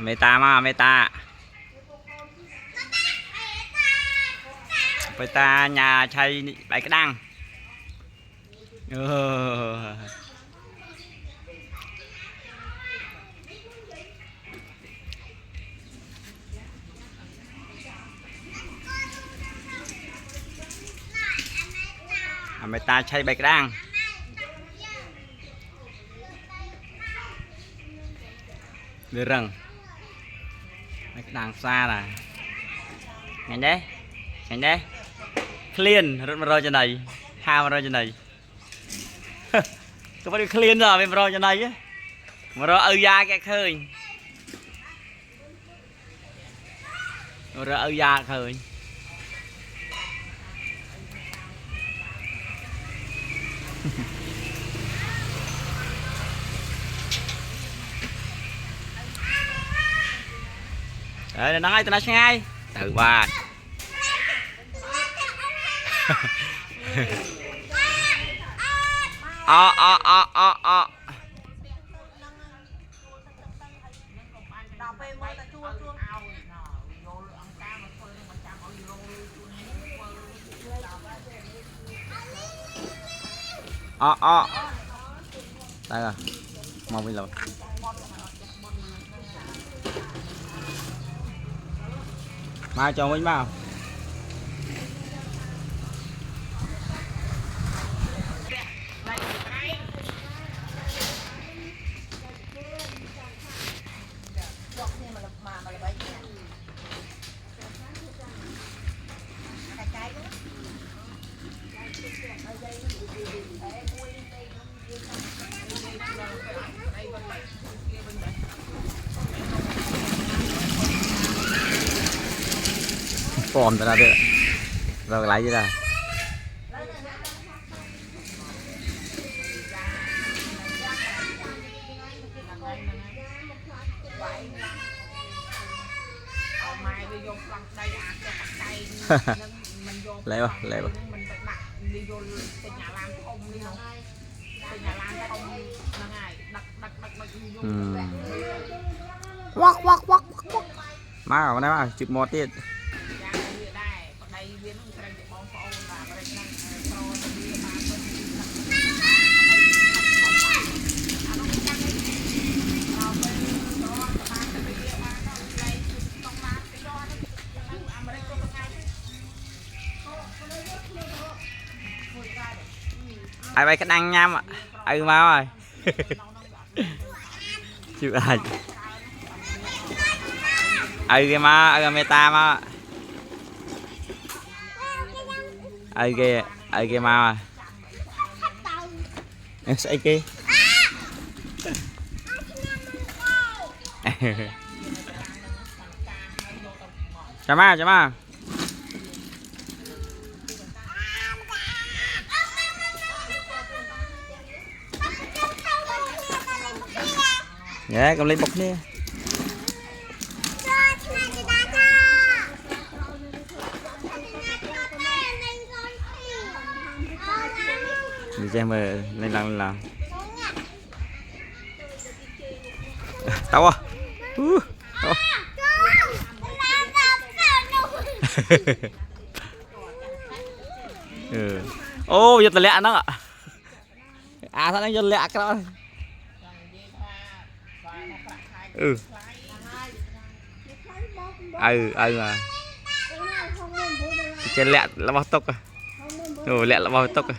meta mà meta nhà chay bảy cái đăng meta chay bảy cái đăng đưa rừng mấy cái đằng xa này ngành đấy clean rất mà rồi cho này hao rồi cho này có phải clean rồi bên rồi cho này á mà rồi ơi da cái khơi rồi ơi da khơi đấy nó ngay từ nói ngay từ ba đây rồi mong đi rồi mai cho mình vào form ra được rồi lại vậy là lẹ quá quắc má vào đây mà chụp một tiết ai bay cái đăng nhâm ạ mau rồi chịu ai cái má meta má cái má em sẽ kia chào má dạ cầm lấy bọc đi đi xem mà lên làm tao à ô giờ lẹ nó à sao nó giờ lẹ cái đó mà trên lẹ là bao tốc à lẹ là bao tốc à